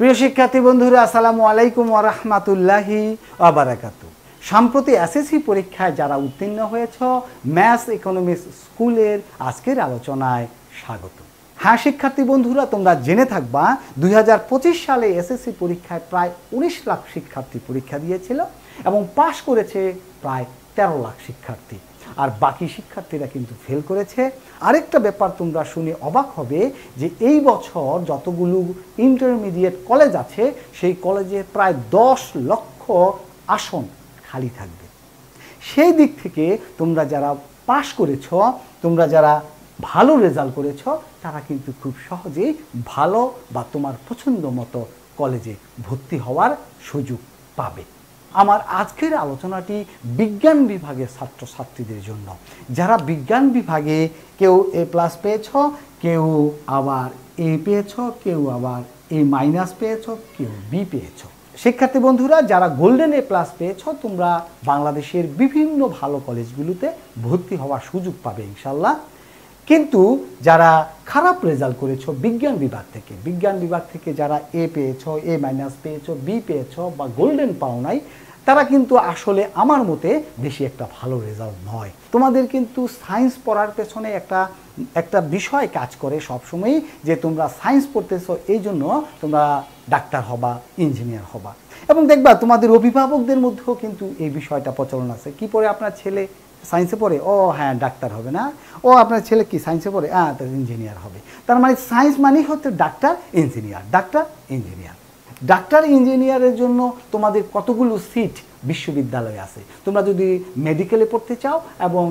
প্রিয় শিক্ষার্থী বন্ধুরা, আসসালামু আলাইকুম ওয়া রাহমাতুল্লাহি ওয়া বারাকাতুহু। সম্প্রতি এসএসসি পরীক্ষায় যারা উত্তীর্ণ হয়েছ, ম্যাথস ইকোনমিক্স স্কুলের আজকের আলোচনায় স্বাগত। হ্যাঁ শিক্ষার্থী বন্ধুরা, তোমরা জেনে থাকবা 2025 সালে এসএসসি পরীক্ষায় প্রায় 19 লাখ শিক্ষার্থী পরীক্ষা দিয়েছিল এবং পাশ করেছে প্রায় 13 লাখ শিক্ষার্থী, আর বাকি শিক্ষার্থীরা কিন্তু ফেল করেছে। আরেকটা ব্যাপার তোমরা শুনে অবাক হবে যে এই বছর যতগুলো ইন্টারমিডিয়েট কলেজ আছে সেই কলেজে প্রায় 10 লক্ষ আসন খালি থাকবে। সেই দিক থেকে তোমরা যারা পাশ করেছ, তোমরা যারা ভালো রেজাল্ট করেছ, তারা কিন্তু খুব সহজেই ভালো বা তোমার পছন্দ মতো কলেজে ভর্তি হওয়ার সুযোগ পাবে। আমার আজকের আলোচনাটি বিজ্ঞান বিভাগের ছাত্রছাত্রীদের জন্য। যারা বিজ্ঞান বিভাগে কেউ A+ পেয়েছ, কেউ আবার A পেয়েছ, কেউ আবার A- পেয়েছ, কেউ B পেয়েছ। শিক্ষার্থী বন্ধুরা, যারা গোল্ডেন A+ পেয়েছ, তোমরা বাংলাদেশের বিভিন্ন ভালো কলেজগুলোতে ভর্তি হওয়ার সুযোগ পাবে ইনশাল্লাহ। কিন্তু যারা খারাপ রেজাল্ট করেছ বিজ্ঞান বিভাগ থেকে যারা A পেয়েছ, A- পেয়েছ, B পেয়েছ বা গোল্ডেন পাও নাই, তারা কিন্তু আসলে আমার মতে বেশি একটা ভালো রেজাল্ট নয়। তোমাদের কিন্তু সায়েন্স পড়ার পেছনে একটা বিষয় কাজ করে সবসময়ই, যে তোমরা সায়েন্স পড়তেছো এই জন্য তোমরা ডাক্তার হবা, ইঞ্জিনিয়ার হবা। এবং দেখবা তোমাদের অভিভাবকদের মধ্যেও কিন্তু এই বিষয়টা প্রচলন আছে। কি পড়ে আপনার ছেলে? সায়েন্সে পড়ে, ও হ্যাঁ ডাক্তার হবে না। ও আপনার ছেলে কি সায়েন্সে পড়ে? হ্যাঁ তার ইঞ্জিনিয়ার হবে। তার মানে সায়েন্স মানেই হচ্ছে doctor engineer, doctor engineer. Doctor ইঞ্জিনিয়ারের জন্য তোমাদের কতগুলো সিট বিশ্ববিদ্যালয়ে আছে। তোমরা যদি মেডিকেলে পড়তে চাও এবং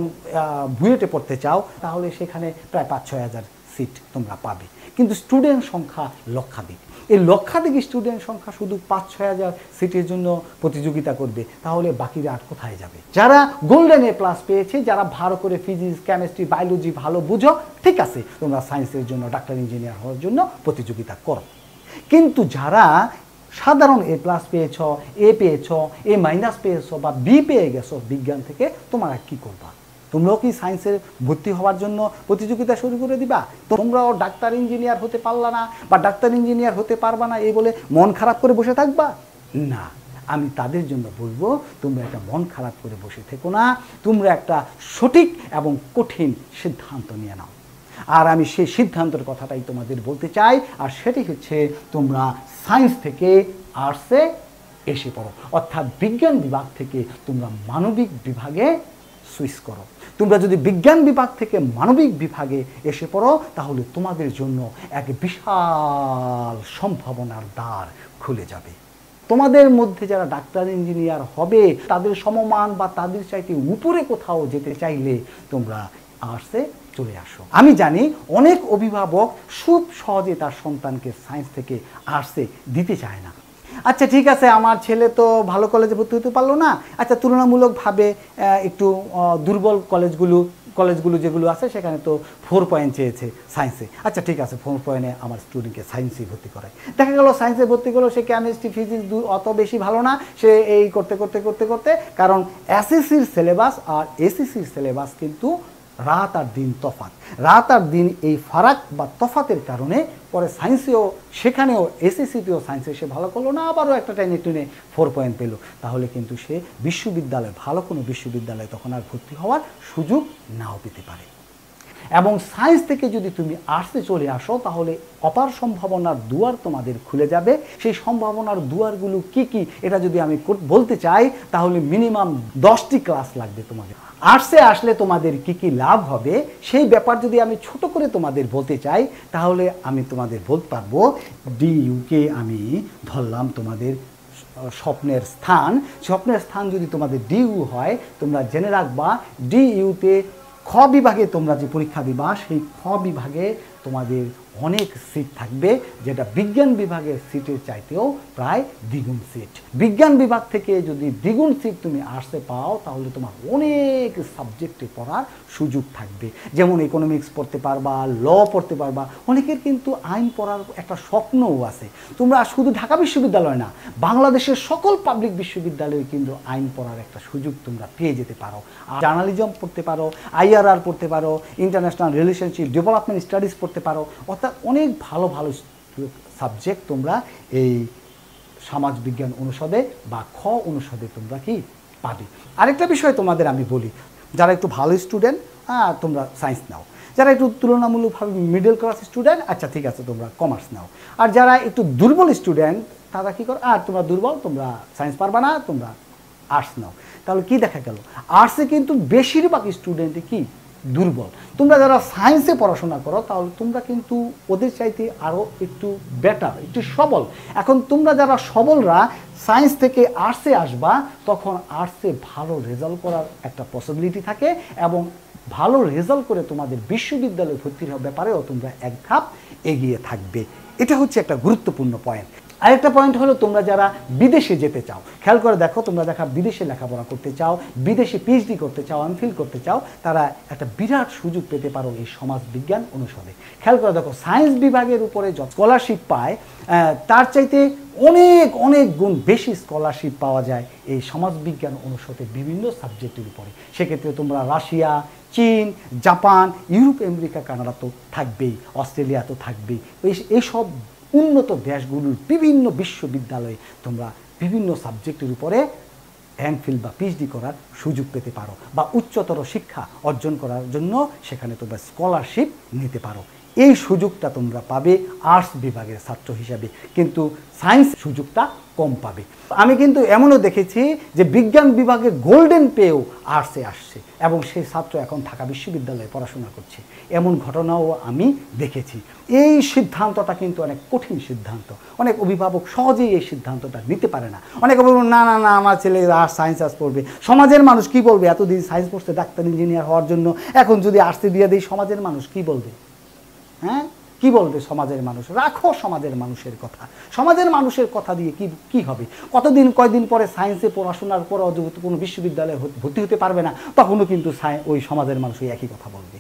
বুয়েটে পড়তে চাও, তাহলে সেখানে প্রায় 5-6 হাজার সিট তোমরা পাবে। কিন্তু স্টুডেন্ট সংখ্যা লক্ষাধিক। এই লক্ষাধিক স্টুডেন্ট সংখ্যা শুধু 5-6 হাজার সিটের জন্য প্রতিযোগিতা করবে, তাহলে বাকিরা আর কোথায় যাবে? যারা গোল্ডেন A+ পেয়েছে, যারা ভালো করে ফিজিক্স, কেমিস্ট্রি, বায়োলজি ভালো বুঝো, ঠিক আছে, তোমরা সায়েন্সের জন্য, ডাক্তার ইঞ্জিনিয়ার হওয়ার জন্য প্রতিযোগিতা করো। কিন্তু যারা সাধারণ A+ পেয়েছ, A পেয়েছ, A- পেয়েছ বা B পেয়ে গেছো বিজ্ঞান থেকে, তোমরা কি করবা? তোমরাও কি সায়েন্সের ভর্তি হওয়ার জন্য প্রতিযোগিতা শুরু করে দিবা? তোমরাও ডাক্তার ইঞ্জিনিয়ার হতে পারলা না বা ডাক্তার ইঞ্জিনিয়ার হতে পারবা না এই বলে মন খারাপ করে বসে থাকবা? না, আমি তাদের জন্য বলবো, তোমরা একটা মন খারাপ করে বসে থেকো না, তোমরা একটা সঠিক এবং কঠিন সিদ্ধান্ত নিয়ে নাও। আর আমি সেই সিদ্ধান্তের কথাটাই তোমাদের বলতে চাই, আর সেটি হচ্ছে তোমরা সায়েন্স থেকে আর্টসে এসে পড়ো, অর্থাৎ বিজ্ঞান বিভাগ থেকে তোমরা মানবিক বিভাগে সুইচ করো। তোমরা যদি বিজ্ঞান বিভাগ থেকে মানবিক বিভাগে এসে পড়ো, তাহলে তোমাদের জন্য এক বিশাল সম্ভাবনার দ্বার খুলে যাবে। তোমাদের মধ্যে যারা ডাক্তার ইঞ্জিনিয়ার হবে, তাদের সমমান বা তাদের চাইতে উপরে কোথাও যেতে চাইলে তোমরা আর্টসে চলে আসো। আমি জানি অনেক অভিভাবক খুব সহজে তার সন্তানকে সায়েন্স থেকে আর্টসে দিতে চায় না। আচ্ছা ঠিক আছে, আমার ছেলে তো ভালো কলেজে ভর্তি হতে পারলো না, আচ্ছা তুলনামূলকভাবে একটু দুর্বল কলেজগুলো যেগুলো আছে সেখানে তো 4 পয়েন্ট চেয়েছে সায়েন্সে, আচ্ছা ঠিক আছে 4 পয়েন্টে আমার স্টুডেন্টকে সায়েন্সে ভর্তি করায়। দেখা গেল সায়েন্সে ভর্তি করলো, সে কেমিস্ট্রি, ফিজিক্স অত বেশি ভালো না, সে এই করতে করতে কারণ এসএসসির সিলেবাস আর এসএসসির সিলেবাস কিন্তু রাত আর দিন তফাৎ। রাত আর দিন এই ফারাক বা তফাতের কারণে পরে সায়েন্সেও, সেখানেও এসএসসিতেও সায়েন্সে সে ভালো করলো না, আবারও একটা টেনে 4 পয়েন্ট পেল, তাহলে কিন্তু সে বিশ্ববিদ্যালয়ে, ভালো কোনো বিশ্ববিদ্যালয়ে তখন আর ভর্তি হওয়ার সুযোগ নাও পেতে পারে। এবং সায়েন্স থেকে যদি তুমি আর্টসে চলে আসো, তাহলে অপার সম্ভাবনার দুয়ার তোমাদের খুলে যাবে। সেই সম্ভাবনার দুয়ারগুলো কি কি, এটা যদি আমি বলতে চাই তাহলে মিনিমাম 10টি ক্লাস লাগবে তোমাদের। আর্টসে আসলে তোমাদের কি কি লাভ হবে সেই ব্যাপার যদি আমি ছোট করে তোমাদের বলতে চাই, তাহলে আমি তোমাদের বলতে পারবো, DUকে আমি ধরলাম তোমাদের স্বপ্নের স্থান যদি তোমাদের DU হয়, তোমরা জেনে রাখবা DUতে খ বিভাগে তোমরা যে পরীক্ষা দিবা, সেই খ বিভাগে তোমাদের অনেক সিট থাকবে, যেটা বিজ্ঞান বিভাগের সিটের চাইতেও প্রায় দ্বিগুণ সিট। বিজ্ঞান বিভাগ থেকে যদি দ্বিগুণ সিট তুমি আর্টসে পাও, তাহলে তোমার অনেক সাবজেক্টে পড়ার সুযোগ থাকবে। যেমন ইকোনমিক্স পড়তে পারবা, ল পড়তে পারবা, অনেকের কিন্তু আইন পড়ার একটা স্বপ্নও আছে। তোমরা শুধু ঢাকা বিশ্ববিদ্যালয় না, বাংলাদেশের সকল পাবলিক বিশ্ববিদ্যালয়ে কিন্তু আইন পড়ার একটা সুযোগ তোমরা পেয়ে যেতে পারো। আর জার্নালিজম পড়তে পারো, IRR পড়তে পারো, ইন্টারন্যাশনাল রিলেশনশিপ ডেভেলপমেন্ট স্টাডিজ পড়তে পারো, অর্থাৎ অনেক ভালো ভালো সাবজেক্ট তোমরা এই সমাজবিজ্ঞান অনুষদে বা খ অনুষদে তোমরা কি পাবে। আরেকটা বিষয় তোমাদের আমি বলি, যারা একটু ভালো স্টুডেন্ট তোমরা সায়েন্স নাও, যারা একটু তুলনামূলকভাবে মিডল ক্লাস স্টুডেন্ট আচ্ছা ঠিক আছে তোমরা কমার্স নাও, আর যারা একটু দুর্বল স্টুডেন্ট তারা কী করো, আর তোমরা দুর্বল তোমরা সায়েন্স পারবা না, তোমরা আর্টস নাও। তাহলে কি দেখা গেল, আর্টসে কিন্তু বেশিরভাগ স্টুডেন্টই কি দুর্বল। তোমরা যারা সায়েন্সে পড়াশোনা করো তাহলে তোমরা কিন্তু ওদের চাইতে আরও একটু বেটার, একটু সবল। এখন তোমরা যারা সবলরা সায়েন্স থেকে আর্টসে আসবা, তখন আর্টসে ভালো রেজাল্ট করার একটা পসিবিলিটি থাকে এবং ভালো রেজাল্ট করে তোমাদের বিশ্ববিদ্যালয়ে ভর্তির ব্যাপারেও তোমরা এক ধাপ এগিয়ে থাকবে। এটা হচ্ছে একটা গুরুত্বপূর্ণ পয়েন্ট। আরেকটা পয়েন্ট হলো, তোমরা যারা বিদেশে যেতে চাও, খেয়াল করে দেখো, তোমরা দেখা বিদেশে লেখাপড়া করতে চাও, বিদেশে পিএইচডি করতে চাও, এমফিল করতে চাও, তারা একটা বিরাট সুযোগ পেতে পারো এই সমাজবিজ্ঞান অনুষদে। খেয়াল করে দেখো, সায়েন্স বিভাগের উপরে যত স্কলারশিপ পায় তার চাইতে অনেক অনেক গুণ বেশি স্কলারশিপ পাওয়া যায় এই সমাজবিজ্ঞান অনুষদের বিভিন্ন সাবজেক্টের উপরে। সেক্ষেত্রে তোমরা রাশিয়া, চীন, জাপান, ইউরোপ, আমেরিকা, কানাডা তো থাকবেই, অস্ট্রেলিয়া তো থাকবেই, এইসব উন্নত দেশগুলোর বিভিন্ন বিশ্ববিদ্যালয়ে তোমরা বিভিন্ন সাবজেক্টের উপরে এমফিল বা পিএইচডি করার সুযোগ পেতে পারো, বা উচ্চতর শিক্ষা অর্জন করার জন্য সেখানে তোমরা স্কলারশিপ নিতে পারো। এই সুযোগটা তোমরা পাবে আর্টস বিভাগের ছাত্র হিসাবে, কিন্তু সায়েন্স সুযোগটা কম পাবে। আমি কিন্তু এমনও দেখেছি যে বিজ্ঞান বিভাগের গোল্ডেন পেয়েও আর্টসে আসছে এবং সেই ছাত্র এখন ঢাকা বিশ্ববিদ্যালয়ে পড়াশোনা করছে, এমন ঘটনাও আমি দেখেছি। এই সিদ্ধান্তটা কিন্তু অনেক কঠিন সিদ্ধান্ত, অনেক অভিভাবক সহজেই এই সিদ্ধান্তটা নিতে পারে না। অনেক অভিভাবক না না না আমার ছেলে আর্টস সায়েন্স পড়বে, সমাজের মানুষ কি বলবে, এতদিন সায়েন্স পড়ছে ডাক্তার ইঞ্জিনিয়ার হওয়ার জন্য, এখন যদি আর্টসে দিয়ে দেয় সমাজের মানুষ কি বলবে, হ্যাঁ কি বলবে সমাজের মানুষ। রাখো সমাজের মানুষের কথা, সমাজের মানুষের কথা দিয়ে কি হবে। কয়দিন পরে সায়েন্সে পড়াশোনার পর কোনো বিশ্ববিদ্যালয়ে ভর্তি হতে পারবে না, তখনও কিন্তু ওই সমাজের মানুষ ওই একই কথা বলবে।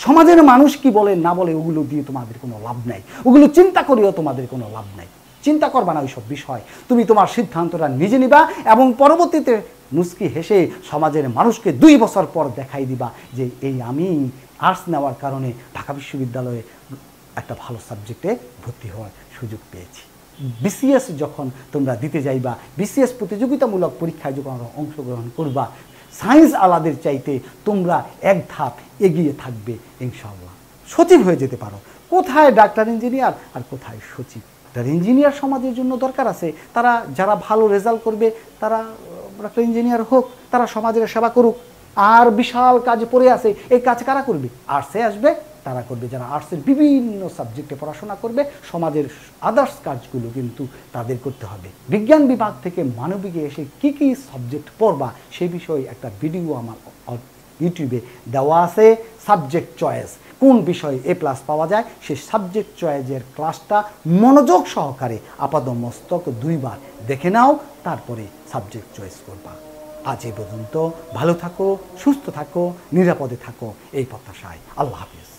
সমাজের মানুষ কি বলে না বলে ওগুলো দিয়ে তোমাদের কোনো লাভ নাই, ওগুলো চিন্তা করেও তোমাদের কোনো লাভ নাই। চিন্তা করবা না ওইসব বিষয়, তুমি তোমার সিদ্ধান্তটা নিজে নিবা এবং পরবর্তীতে মুচকি হেসে সমাজের মানুষকে 2 বছর পর দেখাই দিবা যে এই আমি আর্টস নেওয়ার কারণে ঢাকা বিশ্ববিদ্যালয়ে একটা ভালো সাবজেক্টে ভর্তি হওয়ার সুযোগ পেয়েছি। বিসিএস যখন তোমরা দিতে যাইবা, বিসিএস প্রতিযোগিতামূলক পরীক্ষায় যখন অংশগ্রহণ করবা, সায়েন্স আলাদের চাইতে তোমরা এক ধাপ এগিয়ে থাকবে ইনশাআল্লাহ। সচিব হয়ে যেতে পারো। কোথায় ডাক্তার ইঞ্জিনিয়ার আর কোথায় সচিব। ডাক্তার ইঞ্জিনিয়ার সমাজের জন্য দরকার আছে, তারা যারা ভালো রেজাল্ট করবে তারা ডাক্তার ইঞ্জিনিয়ার হোক, তারা সমাজের সেবা করুক। আর বিশাল কাজ পড়ে আছে, এই কাজ কারা করবে, আর্টসে আসবে তারা করবে, যারা আর্টসের বিভিন্ন সাবজেক্টে পড়াশোনা করবে। সমাজের আদার্স কাজগুলো কিন্তু তাদের করতে হবে। বিজ্ঞান বিভাগ থেকে মানবিকে এসে কি কি সাবজেক্ট পড়বা সেই বিষয়ে একটা ভিডিও আমার ইউটিউবে দেওয়া আছে। সাবজেক্ট চয়েস, কোন বিষয়ে A+ পাওয়া যায় সেই সাবজেক্ট চয়েসের ক্লাসটা মনোযোগ সহকারে আপাদমস্তক 2 বার দেখে নাও, তারপরে সাবজেক্ট চয়েস করবা। আজ এই পর্যন্ত, ভালো থাকো, সুস্থ থাকো, নিরাপদে থাকো, এই প্রত্যাশায়। আল্লাহ হাফেজ।